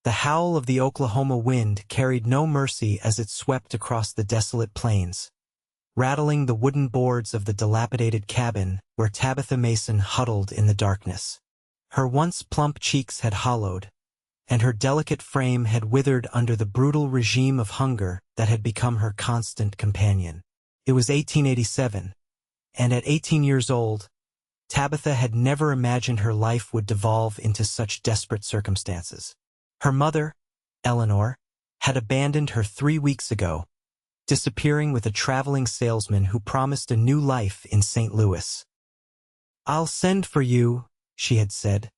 The howl of the Oklahoma wind carried no mercy as it swept across the desolate plains, rattling the wooden boards of the dilapidated cabin where Tabitha Mason huddled in the darkness. Her once plump cheeks had hollowed, and her delicate frame had withered under the brutal regime of hunger that had become her constant companion. It was 1887, and at 18 years old, Tabitha had never imagined her life would devolve into such desperate circumstances. Her mother, Eleanor, had abandoned her 3 weeks ago, disappearing with a traveling salesman who promised a new life in St. Louis. "I'll send for you," she had said,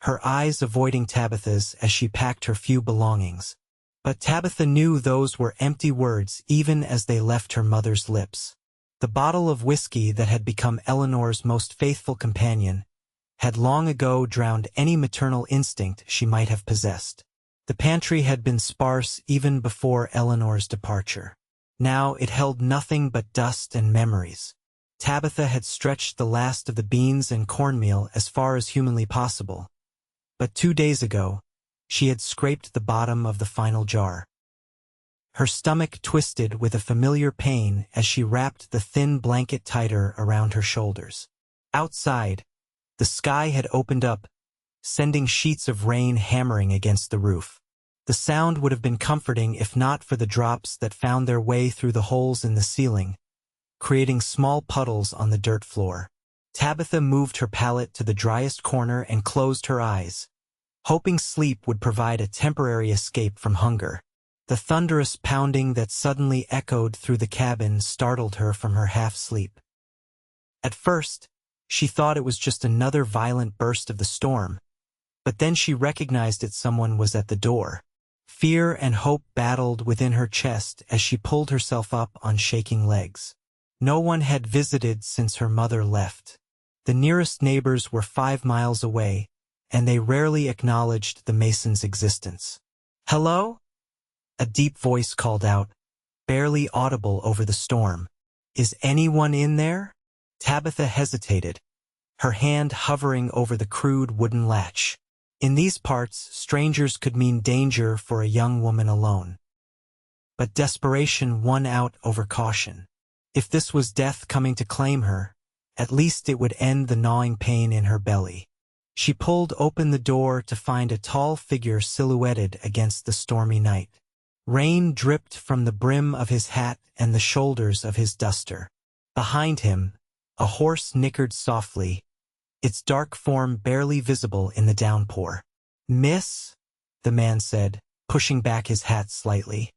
her eyes avoiding Tabitha's as she packed her few belongings. But Tabitha knew those were empty words even as they left her mother's lips. The bottle of whiskey that had become Eleanor's most faithful companion had long ago drowned any maternal instinct she might have possessed. The pantry had been sparse even before Eleanor's departure. Now it held nothing but dust and memories. Tabitha had stretched the last of the beans and cornmeal as far as humanly possible, but 2 days ago, she had scraped the bottom of the final jar. Her stomach twisted with a familiar pain as she wrapped the thin blanket tighter around her shoulders. Outside, the sky had opened up, sending sheets of rain hammering against the roof. The sound would have been comforting if not for the drops that found their way through the holes in the ceiling, creating small puddles on the dirt floor. Tabitha moved her pallet to the driest corner and closed her eyes, hoping sleep would provide a temporary escape from hunger. The thunderous pounding that suddenly echoed through the cabin startled her from her half-sleep. At first, she thought it was just another violent burst of the storm, but then she recognized that someone was at the door. Fear and hope battled within her chest as she pulled herself up on shaking legs. No one had visited since her mother left. The nearest neighbors were 5 miles away, and they rarely acknowledged the Masons' existence. "Hello?" A deep voice called out, barely audible over the storm. "Is anyone in there?" Tabitha hesitated, her hand hovering over the crude wooden latch. In these parts, strangers could mean danger for a young woman alone. But desperation won out over caution. If this was death coming to claim her, at least it would end the gnawing pain in her belly. She pulled open the door to find a tall figure silhouetted against the stormy night. Rain dripped from the brim of his hat and the shoulders of his duster. Behind him, a horse nickered softly, its dark form barely visible in the downpour. "Miss," the man said, pushing back his hat slightly.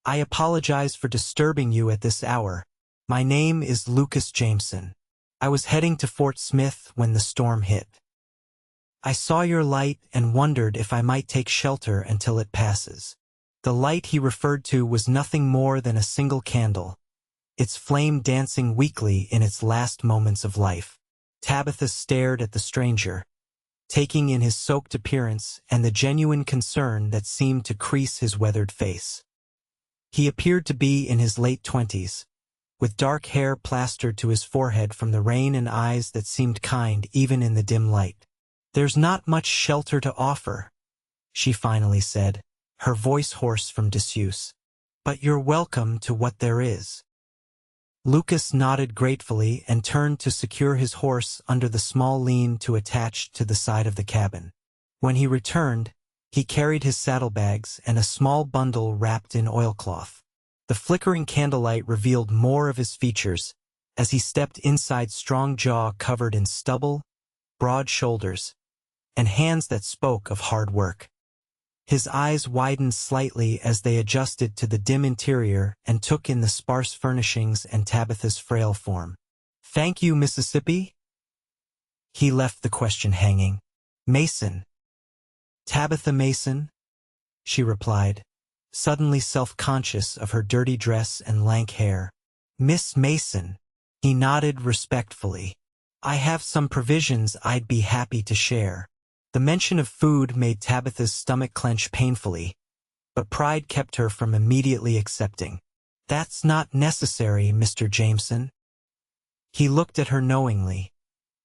"I apologize for disturbing you at this hour. My name is Lucas Jameson. I was heading to Fort Smith when the storm hit. I saw your light and wondered if I might take shelter until it passes." The light he referred to was nothing more than a single candle, its flame dancing weakly in its last moments of life. Tabitha stared at the stranger, taking in his soaked appearance and the genuine concern that seemed to crease his weathered face. He appeared to be in his late 20s, with dark hair plastered to his forehead from the rain and eyes that seemed kind even in the dim light. "There's not much shelter to offer," she finally said, her voice hoarse from disuse. "But you're welcome to what there is." Lucas nodded gratefully and turned to secure his horse under the small lean-to attached to the side of the cabin. When he returned, he carried his saddlebags and a small bundle wrapped in oilcloth. The flickering candlelight revealed more of his features as he stepped inside strong jaw covered in stubble, broad shoulders, and hands that spoke of hard work. His eyes widened slightly as they adjusted to the dim interior and took in the sparse furnishings and Tabitha's frail form. "Thank you, Mississippi?" He left the question hanging. "Mason." "Tabitha Mason," she replied, suddenly self-conscious of her dirty dress and lank hair. "Miss Mason." He nodded respectfully. "I have some provisions I'd be happy to share." The mention of food made Tabitha's stomach clench painfully, but pride kept her from immediately accepting. "That's not necessary, Mr. Jameson." He looked at her knowingly,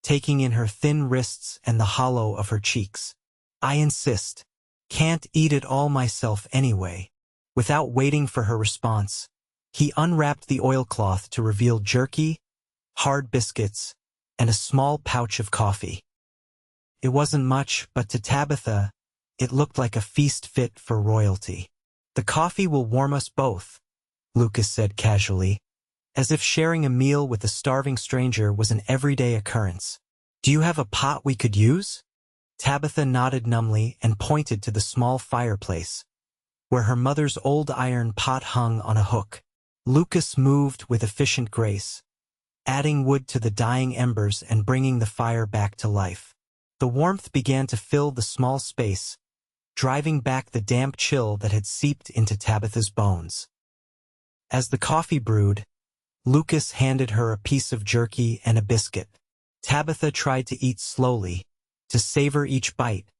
taking in her thin wrists and the hollow of her cheeks. "I insist. Can't eat it all myself anyway. Without waiting for her response, he unwrapped the oilcloth to reveal jerky, hard biscuits, and a small pouch of coffee. It wasn't much, but to Tabitha, it looked like a feast fit for royalty. "The coffee will warm us both," Lucas said casually, as if sharing a meal with a starving stranger was an everyday occurrence. "Do you have a pot we could use?" Tabitha nodded numbly and pointed to the small fireplace, where her mother's old iron pot hung on a hook. Lucas moved with efficient grace, adding wood to the dying embers and bringing the fire back to life. The warmth began to fill the small space, driving back the damp chill that had seeped into Tabitha's bones. As the coffee brewed, Lucas handed her a piece of jerky and a biscuit. Tabitha tried to eat slowly, to savor each bite,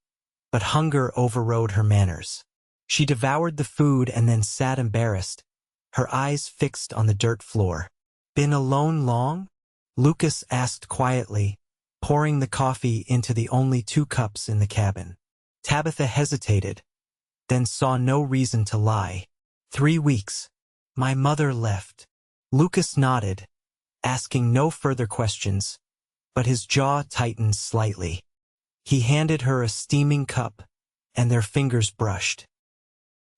but hunger overrode her manners. She devoured the food and then sat embarrassed, her eyes fixed on the dirt floor. "Been alone long?" Lucas asked quietly, pouring the coffee into the only 2 cups in the cabin. Tabitha hesitated, then saw no reason to lie. 3 weeks. My mother left." Lucas nodded, asking no further questions, but his jaw tightened slightly. He handed her a steaming cup, and their fingers brushed.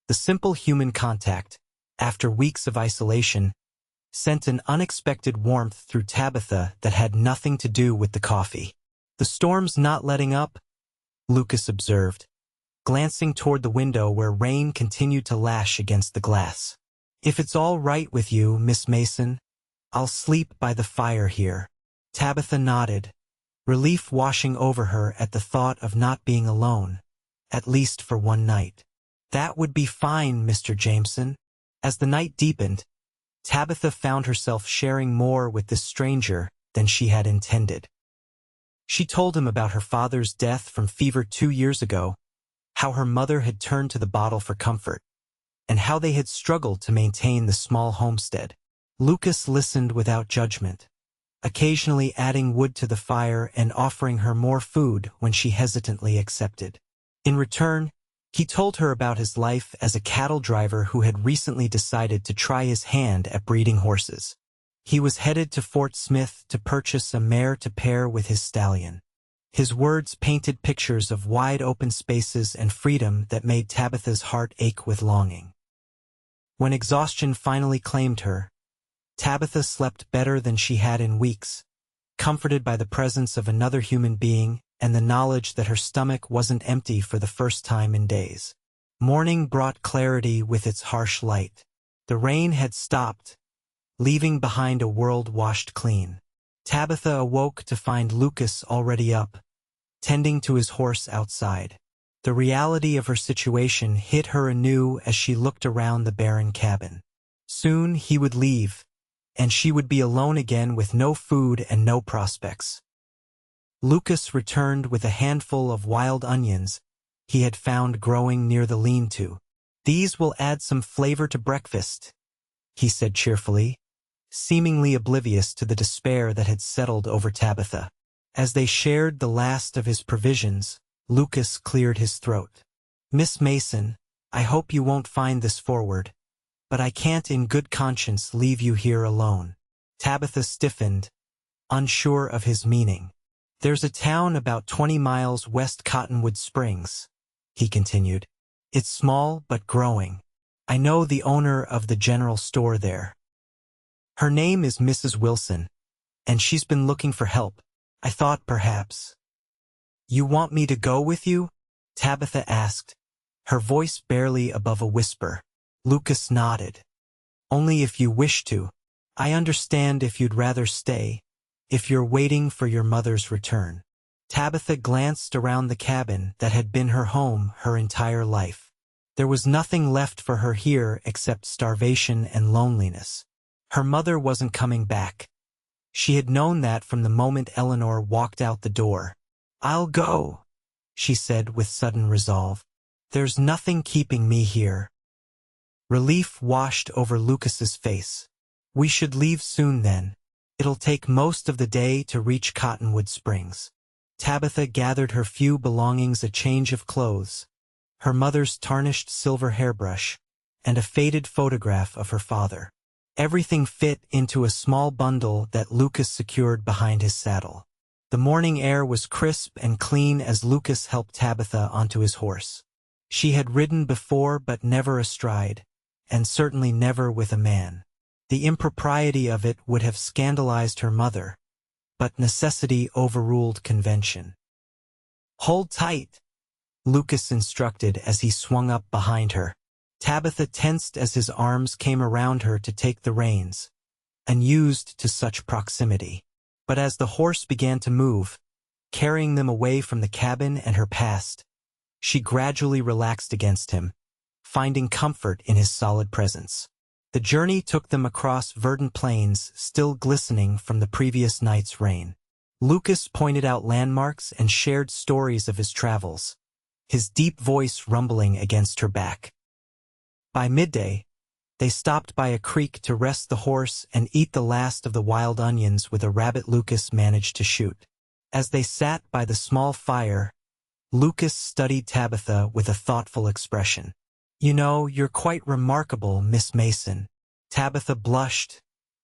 The simple human contact, after weeks of isolation, sent an unexpected warmth through Tabitha that had nothing to do with the coffee. "The storm's not letting up," Lucas observed, glancing toward the window where rain continued to lash against the glass. "If it's all right with you, Miss Mason, I'll sleep by the fire here." Tabitha nodded, relief washing over her at the thought of not being alone, at least for one night. "That would be fine, Mr. Jameson." As the night deepened, Tabitha found herself sharing more with this stranger than she had intended. She told him about her father's death from fever 2 years ago, how her mother had turned to the bottle for comfort, and how they had struggled to maintain the small homestead. Lucas listened without judgment, occasionally adding wood to the fire and offering her more food when she hesitantly accepted. In return, he told her about his life as a cattle driver who had recently decided to try his hand at breeding horses. He was headed to Fort Smith to purchase a mare to pair with his stallion. His words painted pictures of wide-open spaces and freedom that made Tabitha's heart ache with longing. When exhaustion finally claimed her, Tabitha slept better than she had in weeks, comforted by the presence of another human being and the knowledge that her stomach wasn't empty for the first time in days. Morning brought clarity with its harsh light. The rain had stopped, leaving behind a world washed clean. Tabitha awoke to find Lucas already up, tending to his horse outside. The reality of her situation hit her anew as she looked around the barren cabin. Soon he would leave, and she would be alone again with no food and no prospects. Lucas returned with a handful of wild onions he had found growing near the lean-to. "These will add some flavor to breakfast," he said cheerfully, seemingly oblivious to the despair that had settled over Tabitha. As they shared the last of his provisions, Lucas cleared his throat. "Miss Mason, I hope you won't find this forward, but I can't in good conscience leave you here alone." Tabitha stiffened, unsure of his meaning. "There's a town about 20 miles west Cottonwood Springs," he continued. "It's small but growing. I know the owner of the general store there. Her name is Mrs. Wilson, and she's been looking for help. I thought perhaps—" "You want me to go with you?" Tabitha asked, her voice barely above a whisper. Lucas nodded. "Only if you wish to. I understand if you'd rather stay, if you're waiting for your mother's return." Tabitha glanced around the cabin that had been her home her entire life. There was nothing left for her here except starvation and loneliness. Her mother wasn't coming back. She had known that from the moment Eleanor walked out the door. "I'll go," she said with sudden resolve. "There's nothing keeping me here." Relief washed over Lucas's face. "We should leave soon then. It'll take most of the day to reach Cottonwood Springs." Tabitha gathered her few belongings, a change of clothes, her mother's tarnished silver hairbrush, and a faded photograph of her father. Everything fit into a small bundle that Lucas secured behind his saddle. The morning air was crisp and clean as Lucas helped Tabitha onto his horse. She had ridden before but never astride, and certainly never with a man. The impropriety of it would have scandalized her mother, but necessity overruled convention. "Hold tight," Lucas instructed as he swung up behind her. Tabitha tensed as his arms came around her to take the reins, unused to such proximity. But as the horse began to move, carrying them away from the cabin and her past, she gradually relaxed against him, finding comfort in his solid presence. The journey took them across verdant plains still glistening from the previous night's rain. Lucas pointed out landmarks and shared stories of his travels, his deep voice rumbling against her back. By midday, they stopped by a creek to rest the horse and eat the last of the wild onions with a rabbit Lucas managed to shoot. As they sat by the small fire, Lucas studied Tabitha with a thoughtful expression. "You know, you're quite remarkable, Miss Mason." Tabitha blushed,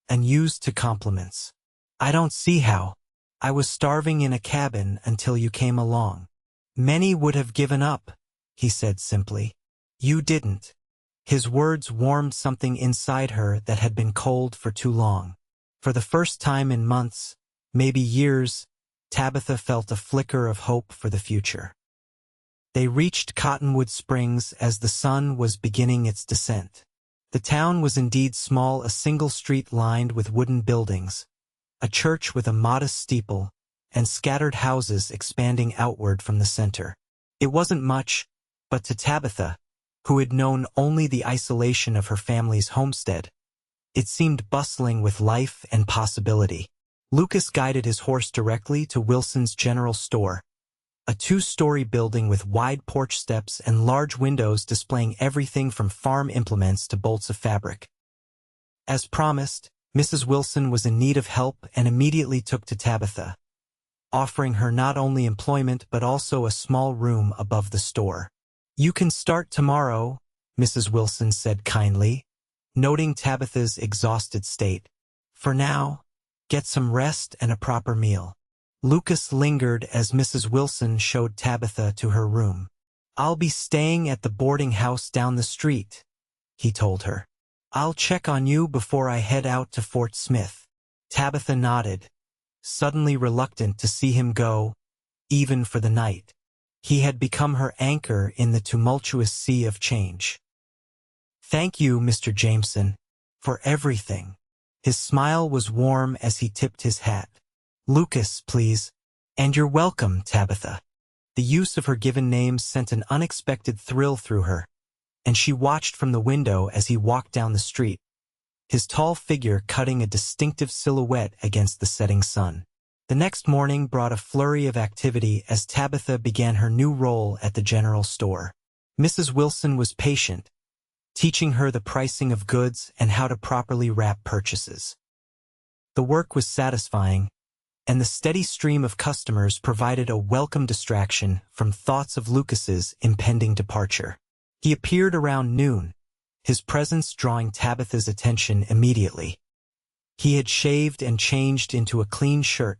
unused to compliments. "I don't see how. I was starving in a cabin until you came along." "Many would have given up," he said simply. "You didn't." His words warmed something inside her that had been cold for too long. For the first time in months, maybe years, Tabitha felt a flicker of hope for the future. They reached Cottonwood Springs as the sun was beginning its descent. The town was indeed small, a single street lined with wooden buildings, a church with a modest steeple, and scattered houses expanding outward from the center. It wasn't much, but to Tabitha, who had known only the isolation of her family's homestead, it seemed bustling with life and possibility. Lucas guided his horse directly to Wilson's General Store, a two-story building with wide porch steps and large windows displaying everything from farm implements to bolts of fabric. As promised, Mrs. Wilson was in need of help and immediately took to Tabitha, offering her not only employment but also a small room above the store. "You can start tomorrow," Mrs. Wilson said kindly, noting Tabitha's exhausted state. "For now, get some rest and a proper meal." Lucas lingered as Mrs. Wilson showed Tabitha to her room. "I'll be staying at the boarding house down the street," he told her. "I'll check on you before I head out to Fort Smith." Tabitha nodded, suddenly reluctant to see him go, even for the night. He had become her anchor in the tumultuous sea of change. "Thank you, Mr. Jameson, for everything." His smile was warm as he tipped his hat. "Lucas, please." "And you're welcome, Tabitha." The use of her given name sent an unexpected thrill through her, and she watched from the window as he walked down the street, his tall figure cutting a distinctive silhouette against the setting sun. The next morning brought a flurry of activity as Tabitha began her new role at the general store. Mrs. Wilson was patient, teaching her the pricing of goods and how to properly wrap purchases. The work was satisfying, and the steady stream of customers provided a welcome distraction from thoughts of Lucas's impending departure. He appeared around noon, his presence drawing Tabitha's attention immediately. He had shaved and changed into a clean shirt,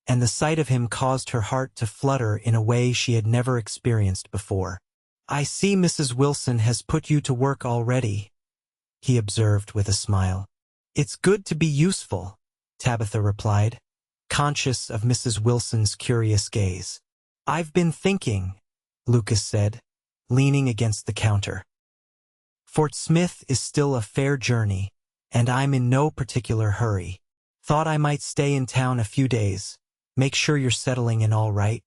and the sight of him caused her heart to flutter in a way she had never experienced before. "I see Mrs. Wilson has put you to work already," he observed with a smile. "It's good to be useful," Tabitha replied, conscious of Mrs. Wilson's curious gaze. "I've been thinking," Lucas said, leaning against the counter. "Fort Smith is still a fair journey, and I'm in no particular hurry. Thought I might stay in town a few days. Make sure you're settling in all right."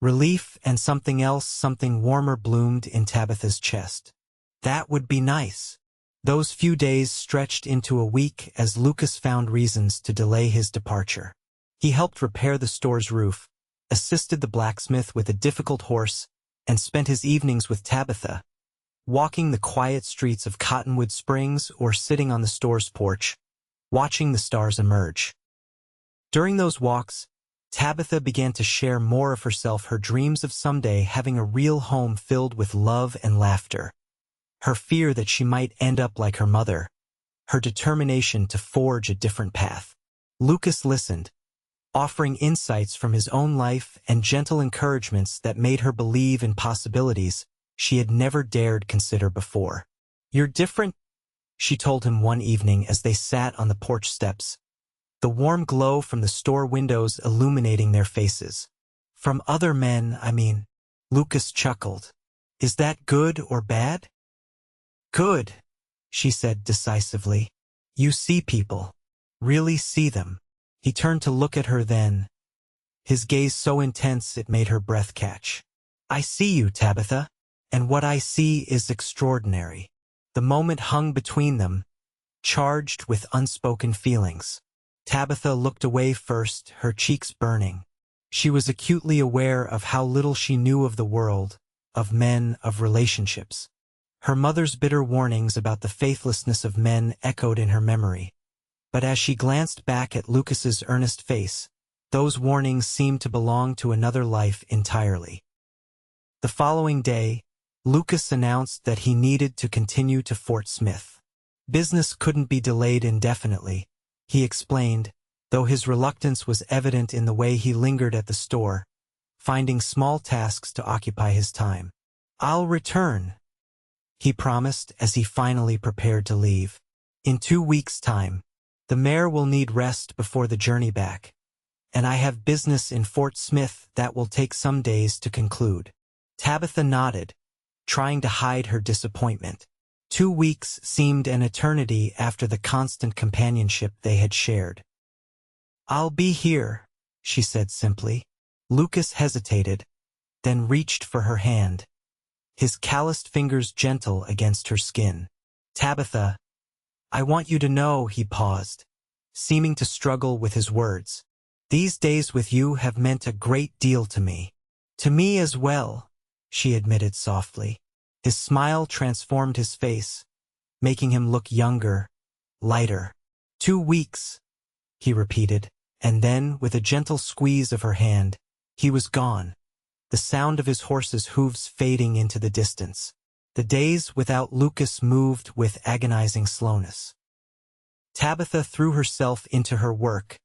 Relief and something else, something warmer bloomed in Tabitha's chest. That would be nice. Those few days stretched into a week as Lucas found reasons to delay his departure. He helped repair the store's roof, assisted the blacksmith with a difficult horse, and spent his evenings with Tabitha, walking the quiet streets of Cottonwood Springs or sitting on the store's porch, watching the stars emerge. During those walks, Tabitha began to share more of herself, her dreams of someday having a real home filled with love and laughter, her fear that she might end up like her mother, her determination to forge a different path. Lucas listened, offering insights from his own life and gentle encouragements that made her believe in possibilities she had never dared consider before. "You're different," she told him one evening as they sat on the porch steps, the warm glow from the store windows illuminating their faces. "From other men, I mean." Lucas chuckled. "Is that good or bad?" "Good," she said decisively. "You see people. Really see them." He turned to look at her then, his gaze so intense it made her breath catch. "I see you, Tabitha, and what I see is extraordinary." The moment hung between them, charged with unspoken feelings. Tabitha looked away first, her cheeks burning. She was acutely aware of how little she knew of the world, of men, of relationships. Her mother's bitter warnings about the faithlessness of men echoed in her memory. But as she glanced back at Lucas's earnest face, those warnings seemed to belong to another life entirely. The following day, Lucas announced that he needed to continue to Fort Smith. Business couldn't be delayed indefinitely, he explained, though his reluctance was evident in the way he lingered at the store, finding small tasks to occupy his time. "I'll return," he promised as he finally prepared to leave. "In 2 weeks' time. The mare will need rest before the journey back, and I have business in Fort Smith that will take some days to conclude." Tabitha nodded, trying to hide her disappointment. 2 weeks seemed an eternity after the constant companionship they had shared. "I'll be here," she said simply. Lucas hesitated, then reached for her hand, his calloused fingers gentle against her skin. "Tabitha, I want you to know," he paused, seeming to struggle with his words. "These days with you have meant a great deal to me." "To me as well," she admitted softly. His smile transformed his face, making him look younger, lighter. 2 weeks, he repeated, and then, with a gentle squeeze of her hand, he was gone, the sound of his horse's hooves fading into the distance. The days without Lucas moved with agonizing slowness. Tabitha threw herself into her work,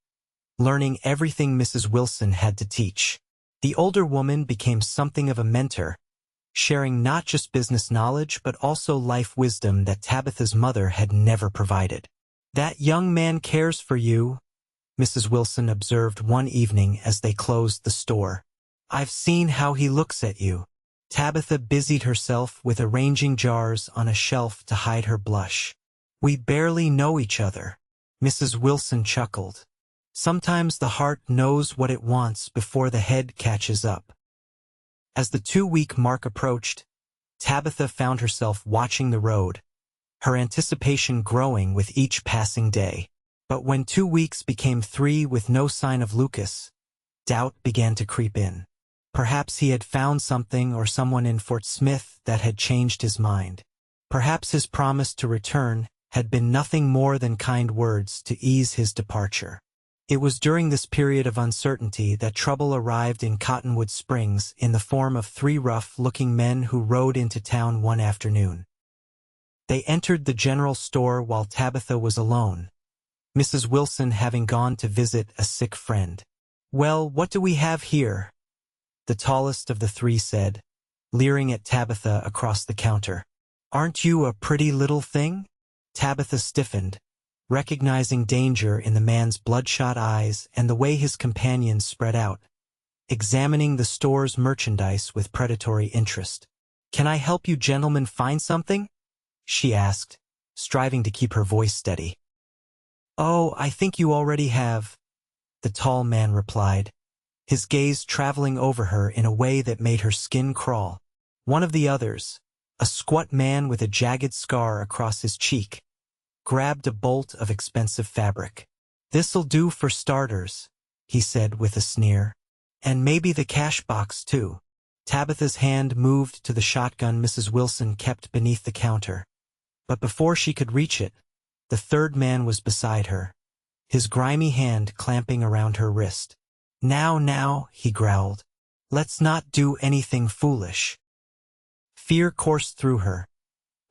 learning everything Mrs. Wilson had to teach. The older woman became something of a mentor, sharing not just business knowledge but also life wisdom that Tabitha's mother had never provided. "That young man cares for you," Mrs. Wilson observed one evening as they closed the store. "I've seen how he looks at you." Tabitha busied herself with arranging jars on a shelf to hide her blush. "We barely know each other," Mrs. Wilson chuckled. "Sometimes the heart knows what it wants before the head catches up." As the 2-week mark approached, Tabitha found herself watching the road, her anticipation growing with each passing day. But when 2 weeks became 3 with no sign of Lucas, doubt began to creep in. Perhaps he had found something or someone in Fort Smith that had changed his mind. Perhaps his promise to return had been nothing more than kind words to ease his departure. It was during this period of uncertainty that trouble arrived in Cottonwood Springs in the form of 3 rough-looking men who rode into town one afternoon. They entered the general store while Tabitha was alone, Mrs. Wilson having gone to visit a sick friend. "Well, what do we have here?" the tallest of the 3 said, leering at Tabitha across the counter. "Aren't you a pretty little thing?" Tabitha stiffened, recognizing danger in the man's bloodshot eyes and the way his companions spread out, examining the store's merchandise with predatory interest. "Can I help you gentlemen find something?" she asked, striving to keep her voice steady. "Oh, I think you already have," the tall man replied, his gaze traveling over her in a way that made her skin crawl. One of the others, a squat man with a jagged scar across his cheek, grabbed a bolt of expensive fabric. "This'll do for starters," he said with a sneer. "And maybe the cash box, too." Tabitha's hand moved to the shotgun Mrs. Wilson kept beneath the counter. But before she could reach it, the 3rd man was beside her, his grimy hand clamping around her wrist. Now, he growled. Let's not do anything foolish. Fear coursed through her,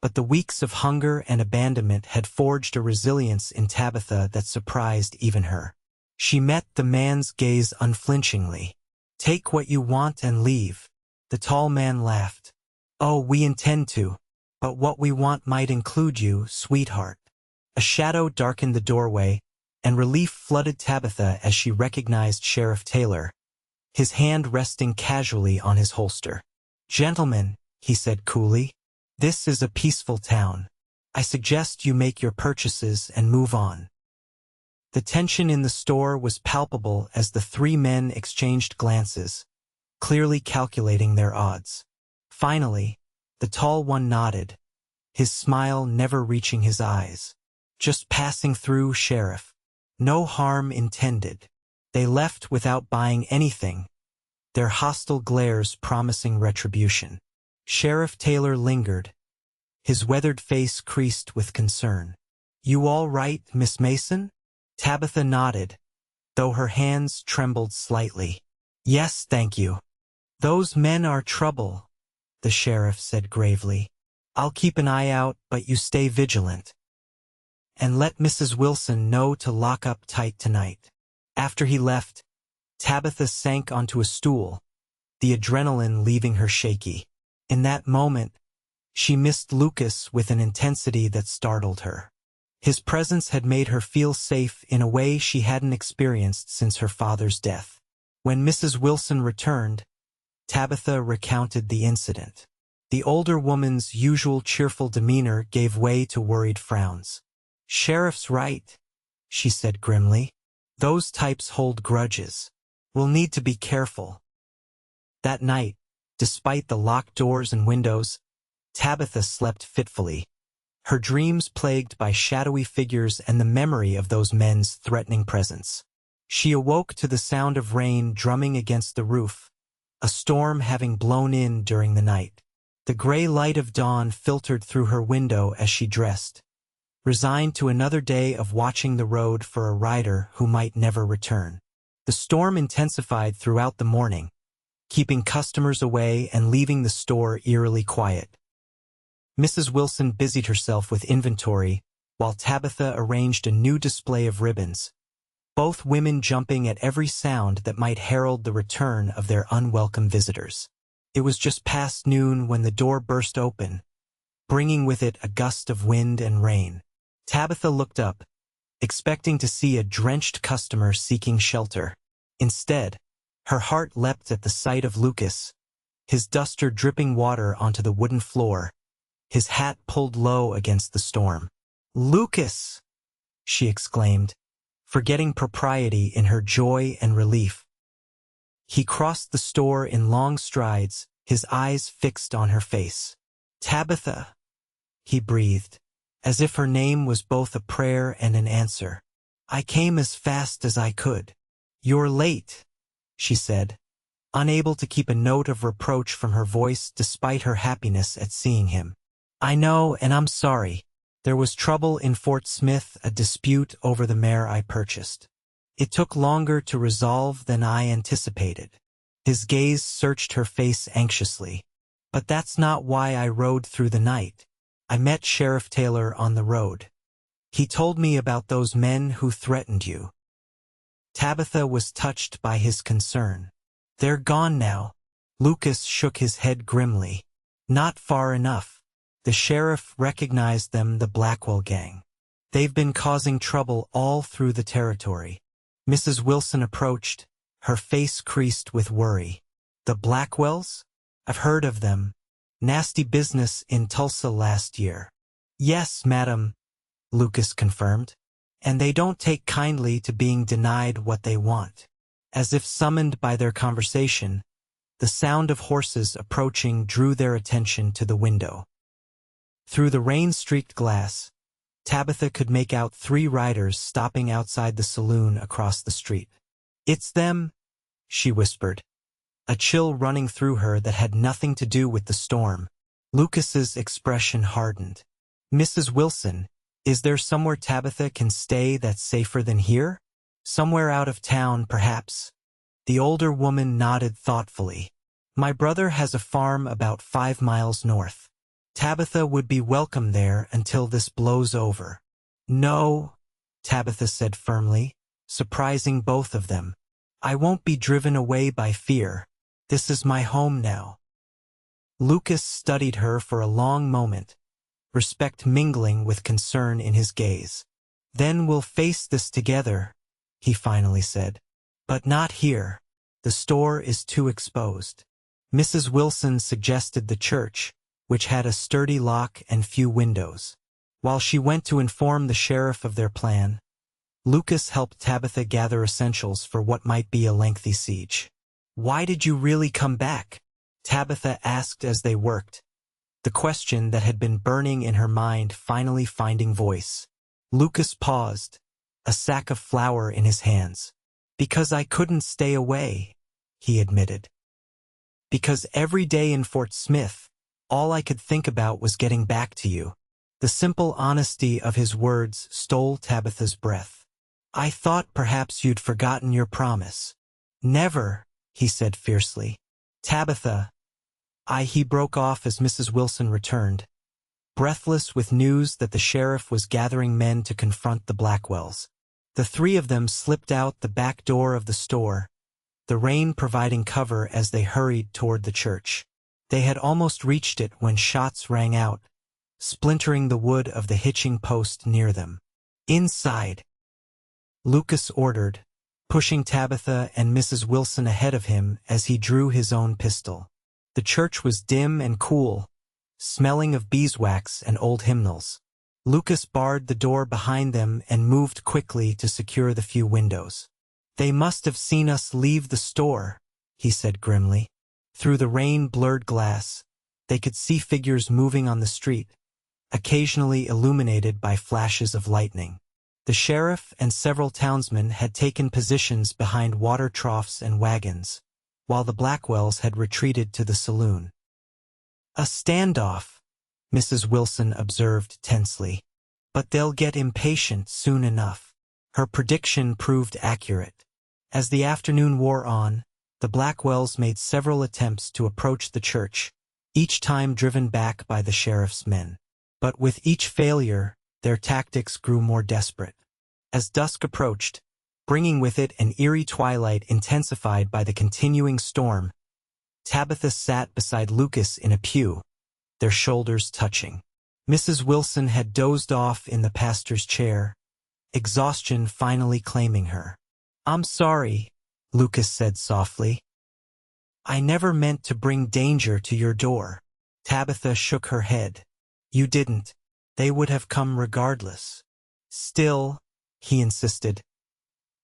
but the weeks of hunger and abandonment had forged a resilience in Tabitha that surprised even her. She met the man's gaze unflinchingly. Take what you want and leave. The tall man laughed. Oh, we intend to, but what we want might include you, sweetheart. A shadow darkened the doorway, and relief flooded Tabitha as she recognized Sheriff Taylor, his hand resting casually on his holster. Gentlemen, he said coolly, this is a peaceful town. I suggest you make your purchases and move on. The tension in the store was palpable as the three men exchanged glances, clearly calculating their odds. Finally, the tall one nodded, his smile never reaching his eyes. Just passing through, Sheriff. No harm intended. They left without buying anything, their hostile glares promising retribution. Sheriff Taylor lingered, his weathered face creased with concern. You all right, Miss Mason? Tabitha nodded, though her hands trembled slightly. Yes, thank you. Those men are trouble, the sheriff said gravely. I'll keep an eye out, but you stay vigilant. And let Mrs. Wilson know to lock up tight tonight. After he left, Tabitha sank onto a stool, the adrenaline leaving her shaky. In that moment, she missed Lucas with an intensity that startled her. His presence had made her feel safe in a way she hadn't experienced since her father's death. When Mrs. Wilson returned, Tabitha recounted the incident. The older woman's usual cheerful demeanor gave way to worried frowns. Sheriff's right, she said grimly. Those types hold grudges. We'll need to be careful. That night, despite the locked doors and windows, Tabitha slept fitfully, her dreams plagued by shadowy figures and the memory of those men's threatening presence. She awoke to the sound of rain drumming against the roof, a storm having blown in during the night. The gray light of dawn filtered through her window as she dressed, resigned to another day of watching the road for a rider who might never return. The storm intensified throughout the morning, keeping customers away and leaving the store eerily quiet. Mrs. Wilson busied herself with inventory while Tabitha arranged a new display of ribbons, both women jumping at every sound that might herald the return of their unwelcome visitors. It was just past noon when the door burst open, bringing with it a gust of wind and rain. Tabitha looked up, expecting to see a drenched customer seeking shelter. Instead, her heart leapt at the sight of Lucas, his duster dripping water onto the wooden floor, his hat pulled low against the storm. Lucas! She exclaimed, forgetting propriety in her joy and relief. He crossed the store in long strides, his eyes fixed on her face. Tabitha, he breathed, as if her name was both a prayer and an answer. I came as fast as I could. You're late, she said, unable to keep a note of reproach from her voice despite her happiness at seeing him. I know, and I'm sorry. There was trouble in Fort Smith, a dispute over the mare I purchased. It took longer to resolve than I anticipated. His gaze searched her face anxiously. But that's not why I rode through the night. I met Sheriff Taylor on the road. He told me about those men who threatened you. Tabitha was touched by his concern. They're gone now. Lucas shook his head grimly. Not far enough. The sheriff recognized them, the Blackwell gang. They've been causing trouble all through the territory. Mrs. Wilson approached, her face creased with worry. The Blackwells? I've heard of them. Nasty business in Tulsa last year. Yes, madam, Lucas confirmed. And they don't take kindly to being denied what they want. As if summoned by their conversation, the sound of horses approaching drew their attention to the window. Through the rain-streaked glass, Tabitha could make out 3 riders stopping outside the saloon across the street. It's them, she whispered, a chill running through her that had nothing to do with the storm. Lucas's expression hardened. Mrs. Wilson, is there somewhere Tabitha can stay that's safer than here? Somewhere out of town, perhaps? The older woman nodded thoughtfully. My brother has a farm about 5 miles north. Tabitha would be welcome there until this blows over. No, Tabitha said firmly, surprising both of them. I won't be driven away by fear. This is my home now. Lucas studied her for a long moment, respect mingling with concern in his gaze. Then we'll face this together, he finally said. But not here. The store is too exposed. Mrs. Wilson suggested the church, which had a sturdy lock and few windows. While she went to inform the sheriff of their plan, Lucas helped Tabitha gather essentials for what might be a lengthy siege. Why did you really come back? Tabitha asked as they worked, the question that had been burning in her mind finally finding voice. Lucas paused, a sack of flour in his hands. Because I couldn't stay away, he admitted. Because every day in Fort Smith, all I could think about was getting back to you. The simple honesty of his words stole Tabitha's breath. I thought perhaps you'd forgotten your promise. Never, he said fiercely. Tabitha, he broke off as Mrs. Wilson returned, breathless with news that the sheriff was gathering men to confront the Blackwells. The three of them slipped out the back door of the store, the rain providing cover as they hurried toward the church. They had almost reached it when shots rang out, splintering the wood of the hitching post near them. Inside, Lucas ordered, pushing Tabitha and Mrs. Wilson ahead of him as he drew his own pistol. The church was dim and cool, smelling of beeswax and old hymnals. Lucas barred the door behind them and moved quickly to secure the few windows. They must have seen us leave the store, he said grimly. Through the rain-blurred glass, they could see figures moving on the street, occasionally illuminated by flashes of lightning. The sheriff and several townsmen had taken positions behind water troughs and wagons, while the Blackwells had retreated to the saloon. A standoff, Mrs. Wilson observed tensely. But they'll get impatient soon enough. Her prediction proved accurate. As the afternoon wore on, the Blackwells made several attempts to approach the church, each time driven back by the sheriff's men. But with each failure, their tactics grew more desperate. As dusk approached, bringing with it an eerie twilight intensified by the continuing storm, Tabitha sat beside Lucas in a pew, their shoulders touching. Mrs. Wilson had dozed off in the pastor's chair, exhaustion finally claiming her. I'm sorry, Lucas said softly. I never meant to bring danger to your door. Tabitha shook her head. You didn't. They would have come regardless. Still, he insisted.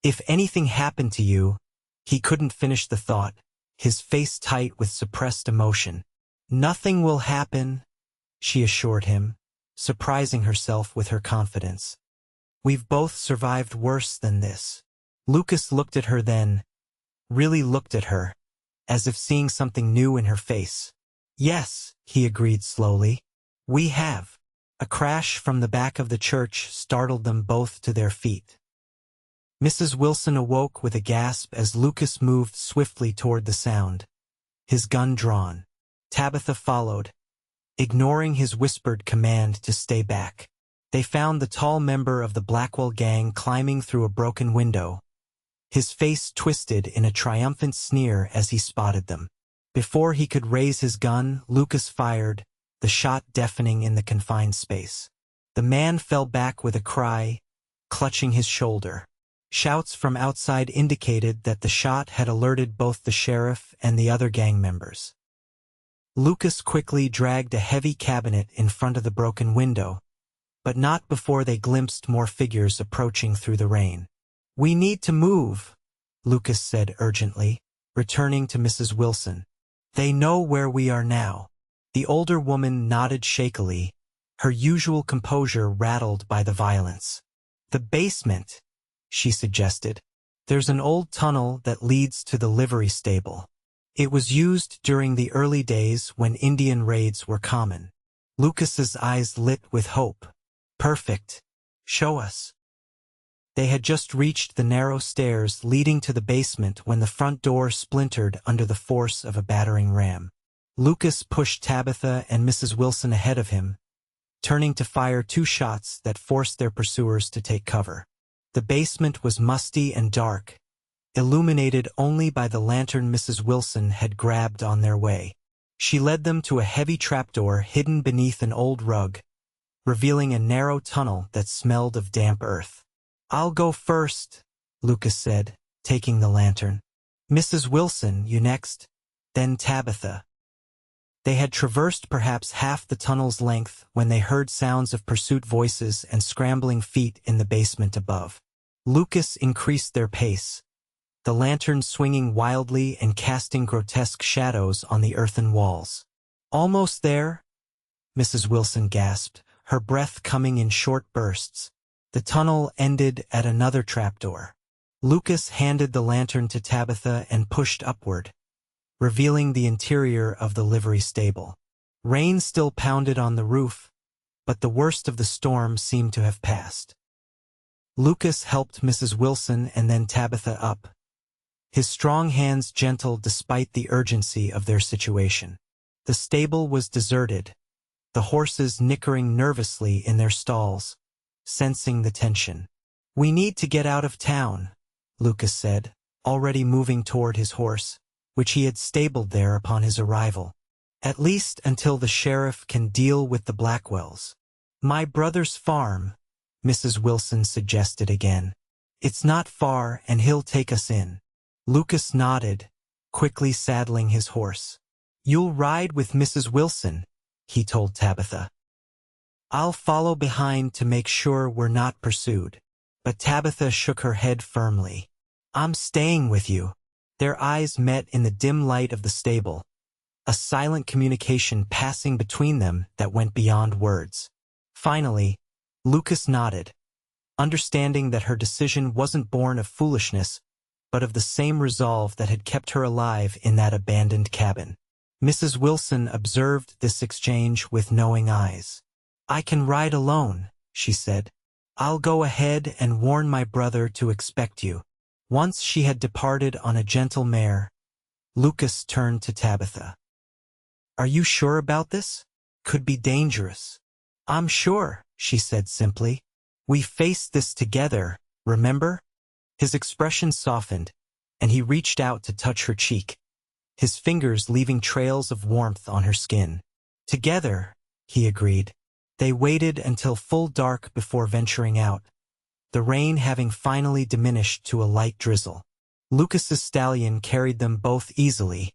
If anything happened to you, he couldn't finish the thought, his face tight with suppressed emotion. Nothing will happen, she assured him, surprising herself with her confidence. We've both survived worse than this. Lucas looked at her then, really looked at her, as if seeing something new in her face. Yes, he agreed slowly. We have. A crash from the back of the church startled them both to their feet. Mrs. Wilson awoke with a gasp as Lucas moved swiftly toward the sound, his gun drawn. Tabitha followed, ignoring his whispered command to stay back. They found the tall member of the Blackwell gang climbing through a broken window, his face twisted in a triumphant sneer as he spotted them. Before he could raise his gun, Lucas fired, the shot deafening in the confined space. The man fell back with a cry, clutching his shoulder. Shouts from outside indicated that the shot had alerted both the sheriff and the other gang members. Lucas quickly dragged a heavy cabinet in front of the broken window, but not before they glimpsed more figures approaching through the rain. We need to move, Lucas said urgently, returning to Mrs. Wilson. They know where we are now. The older woman nodded shakily, her usual composure rattled by the violence. The basement, she suggested. There's an old tunnel that leads to the livery stable. It was used during the early days when Indian raids were common. Lucas's eyes lit with hope. Perfect. Show us. They had just reached the narrow stairs leading to the basement when the front door splintered under the force of a battering ram. Lucas pushed Tabitha and Mrs. Wilson ahead of him, turning to fire 2 shots that forced their pursuers to take cover. The basement was musty and dark, illuminated only by the lantern Mrs. Wilson had grabbed on their way. She led them to a heavy trapdoor hidden beneath an old rug, revealing a narrow tunnel that smelled of damp earth. "I'll go first," Lucas said, taking the lantern. "Mrs. Wilson, you next, then Tabitha." They had traversed perhaps half the tunnel's length when they heard sounds of pursuit voices and scrambling feet in the basement above. Lucas increased their pace, the lantern swinging wildly and casting grotesque shadows on the earthen walls. "Almost there," Mrs. Wilson gasped, her breath coming in short bursts. The tunnel ended at another trapdoor. Lucas handed the lantern to Tabitha and pushed upward, revealing the interior of the livery stable. Rain still pounded on the roof, but the worst of the storm seemed to have passed. Lucas helped Mrs. Wilson and then Tabitha up, his strong hands gentle despite the urgency of their situation. The stable was deserted, the horses nickering nervously in their stalls, sensing the tension. "We need to get out of town," Lucas said, already moving toward his horse, which he had stabled there upon his arrival. "At least until the sheriff can deal with the Blackwells." "My brother's farm," Mrs. Wilson suggested again. "It's not far and he'll take us in." Lucas nodded, quickly saddling his horse. "You'll ride with Mrs. Wilson," he told Tabitha. "I'll follow behind to make sure we're not pursued." But Tabitha shook her head firmly. "I'm staying with you." Their eyes met in the dim light of the stable, a silent communication passing between them that went beyond words. Finally, Lucas nodded, understanding that her decision wasn't born of foolishness, but of the same resolve that had kept her alive in that abandoned cabin. Mrs. Wilson observed this exchange with knowing eyes. "I can ride alone," she said. "I'll go ahead and warn my brother to expect you." Once she had departed on a gentle mare, Lucas turned to Tabitha. "Are you sure about this? Could be dangerous." "I'm sure," she said simply. "We faced this together, remember?" His expression softened, and he reached out to touch her cheek, his fingers leaving trails of warmth on her skin. "Together," he agreed. They waited until full dark before venturing out, the rain having finally diminished to a light drizzle. Lucas's stallion carried them both easily,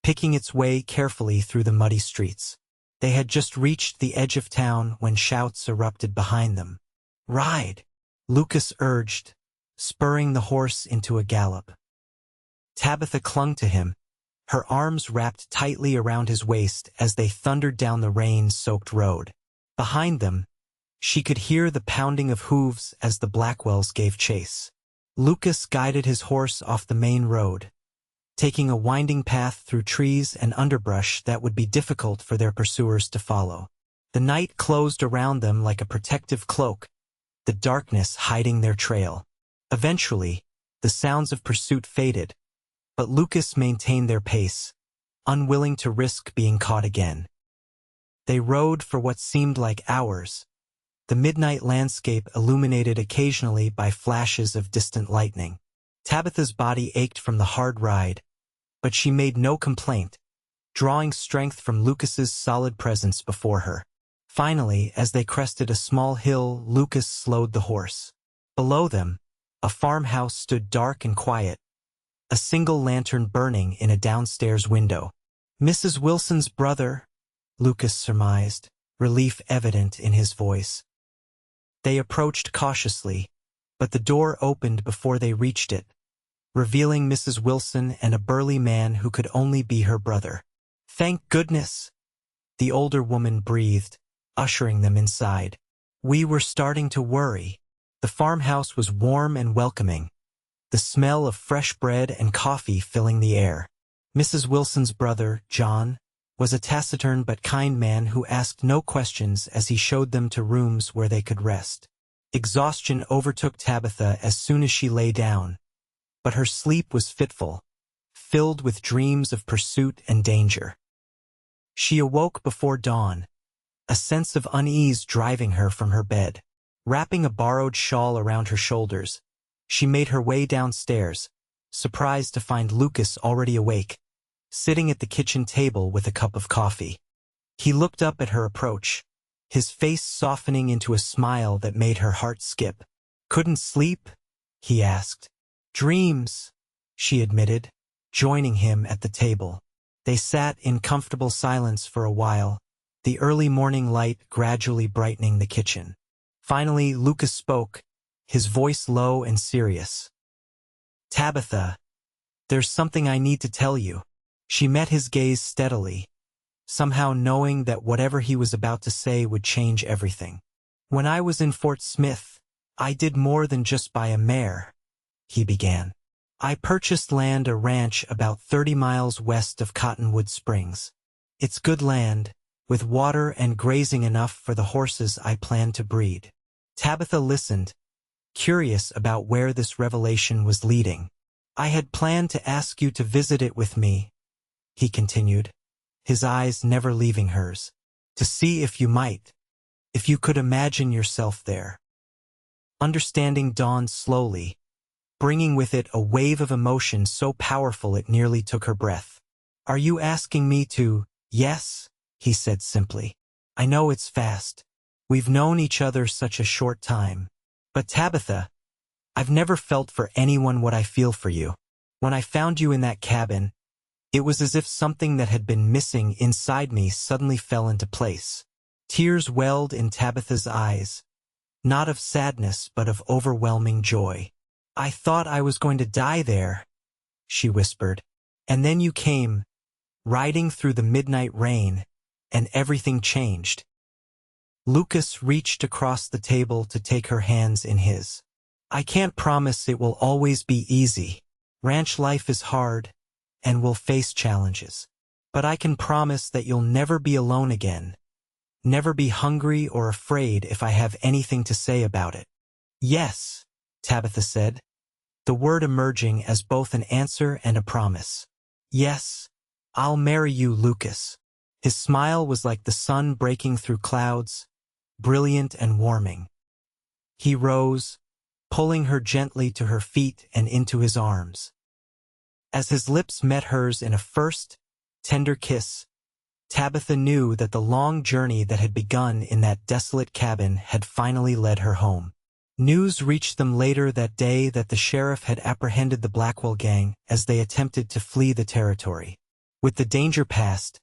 picking its way carefully through the muddy streets. They had just reached the edge of town when shouts erupted behind them. "Ride!" Lucas urged, spurring the horse into a gallop. Tabitha clung to him, her arms wrapped tightly around his waist as they thundered down the rain-soaked road. Behind them, she could hear the pounding of hooves as the Blackwells gave chase. Lucas guided his horse off the main road, taking a winding path through trees and underbrush that would be difficult for their pursuers to follow. The night closed around them like a protective cloak, the darkness hiding their trail. Eventually, the sounds of pursuit faded, but Lucas maintained their pace, unwilling to risk being caught again. They rode for what seemed like hours, the midnight landscape illuminated occasionally by flashes of distant lightning. Tabitha's body ached from the hard ride, but she made no complaint, drawing strength from Lucas's solid presence before her. Finally, as they crested a small hill, Lucas slowed the horse. Below them, a farmhouse stood dark and quiet, a single lantern burning in a downstairs window. "Mrs. Wilson's brother," Lucas surmised, relief evident in his voice. They approached cautiously, but the door opened before they reached it, revealing Mrs. Wilson and a burly man who could only be her brother. "Thank goodness," the older woman breathed, ushering them inside. "We were starting to worry." The farmhouse was warm and welcoming, the smell of fresh bread and coffee filling the air. Mrs. Wilson's brother, John, was a taciturn but kind man who asked no questions as he showed them to rooms where they could rest. Exhaustion overtook Tabitha as soon as she lay down, but her sleep was fitful, filled with dreams of pursuit and danger. She awoke before dawn, a sense of unease driving her from her bed. Wrapping a borrowed shawl around her shoulders, she made her way downstairs, surprised to find Lucas already awake, sitting at the kitchen table with a cup of coffee. He looked up at her approach, his face softening into a smile that made her heart skip. "Couldn't sleep?" he asked. "Dreams," she admitted, joining him at the table. They sat in comfortable silence for a while, the early morning light gradually brightening the kitchen. Finally, Lucas spoke, his voice low and serious. "Tabitha, there's something I need to tell you." She met his gaze steadily, somehow knowing that whatever he was about to say would change everything. "When I was in Fort Smith, I did more than just buy a mare," he began. "I purchased a ranch about 30 miles west of Cottonwood Springs. It's good land, with water and grazing enough for the horses I plan to breed." Tabitha listened, curious about where this revelation was leading. "I had planned to ask you to visit it with me," he continued, his eyes never leaving hers, "to see if you could imagine yourself there." Understanding dawned slowly, bringing with it a wave of emotion so powerful it nearly took her breath. "Are you asking me to?" "Yes," he said simply. "I know it's fast. We've known each other such a short time. But Tabitha, I've never felt for anyone what I feel for you. When I found you in that cabin, it was as if something that had been missing inside me suddenly fell into place." Tears welled in Tabitha's eyes, not of sadness but of overwhelming joy. "I thought I was going to die there," she whispered. "And then you came, riding through the midnight rain, and everything changed." Lucas reached across the table to take her hands in his. "I can't promise it will always be easy. Ranch life is hard, and we'll face challenges. But I can promise that you'll never be alone again, never be hungry or afraid if I have anything to say about it." "Yes," Tabitha said, the word emerging as both an answer and a promise. "Yes, I'll marry you, Lucas." His smile was like the sun breaking through clouds, brilliant and warming. He rose, pulling her gently to her feet and into his arms. As his lips met hers in a first, tender kiss, Tabitha knew that the long journey that had begun in that desolate cabin had finally led her home. News reached them later that day that the sheriff had apprehended the Blackwell gang as they attempted to flee the territory. With the danger past,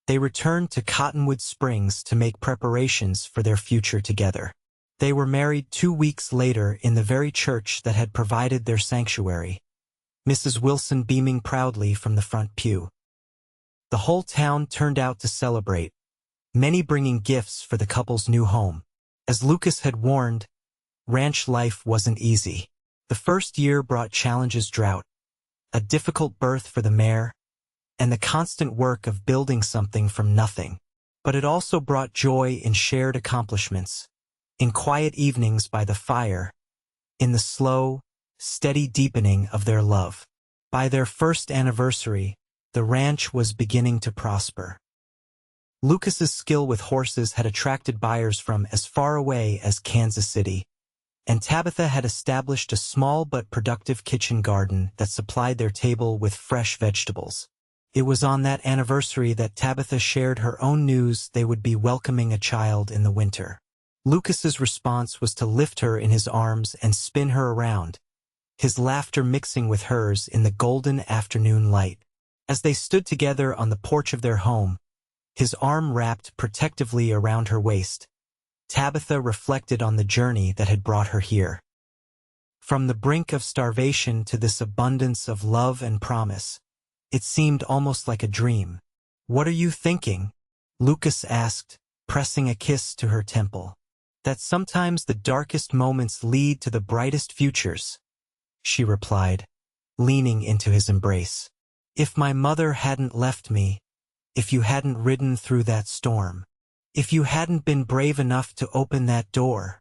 they returned to Cottonwood Springs to make preparations for their future together. They were married 2 weeks later in the very church that had provided their sanctuary, Mrs. Wilson beaming proudly from the front pew. The whole town turned out to celebrate, many bringing gifts for the couple's new home. As Lucas had warned, ranch life wasn't easy. The first year brought challenges: drought, a difficult birth for the mare, and the constant work of building something from nothing. But it also brought joy in shared accomplishments, in quiet evenings by the fire, in the slow, steady deepening of their love. By their first anniversary, the ranch was beginning to prosper. Lucas's skill with horses had attracted buyers from as far away as Kansas City, and Tabitha had established a small but productive kitchen garden that supplied their table with fresh vegetables. It was on that anniversary that Tabitha shared her own news they would be welcoming a child in the winter. Lucas's response was to lift her in his arms and spin her around, his laughter mixing with hers in the golden afternoon light. As they stood together on the porch of their home, his arm wrapped protectively around her waist, Tabitha reflected on the journey that had brought her here. From the brink of starvation to this abundance of love and promise, it seemed almost like a dream. "What are you thinking?" Lucas asked, pressing a kiss to her temple. "That sometimes the darkest moments lead to the brightest futures," she replied, leaning into his embrace. "If my mother hadn't left me, if you hadn't ridden through that storm, if you hadn't been brave enough to open that door,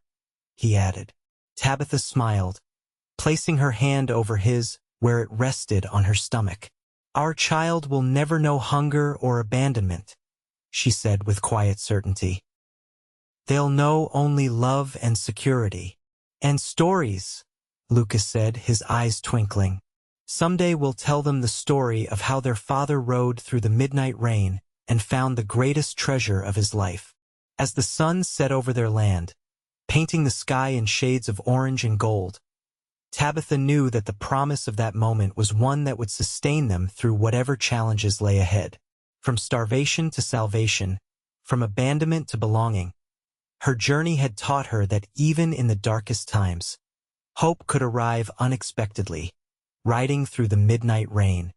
he added. Tabitha smiled, placing her hand over his where it rested on her stomach. Our child will never know hunger or abandonment, she said with quiet certainty. They'll know only love and security. And stories, Lucas said, his eyes twinkling. Someday we'll tell them the story of how their father rode through the midnight rain and found the greatest treasure of his life. As the sun set over their land, painting the sky in shades of orange and gold, Tabitha knew that the promise of that moment was one that would sustain them through whatever challenges lay ahead. From starvation to salvation, from abandonment to belonging, her journey had taught her that even in the darkest times, hope could arrive unexpectedly, riding through the midnight rain.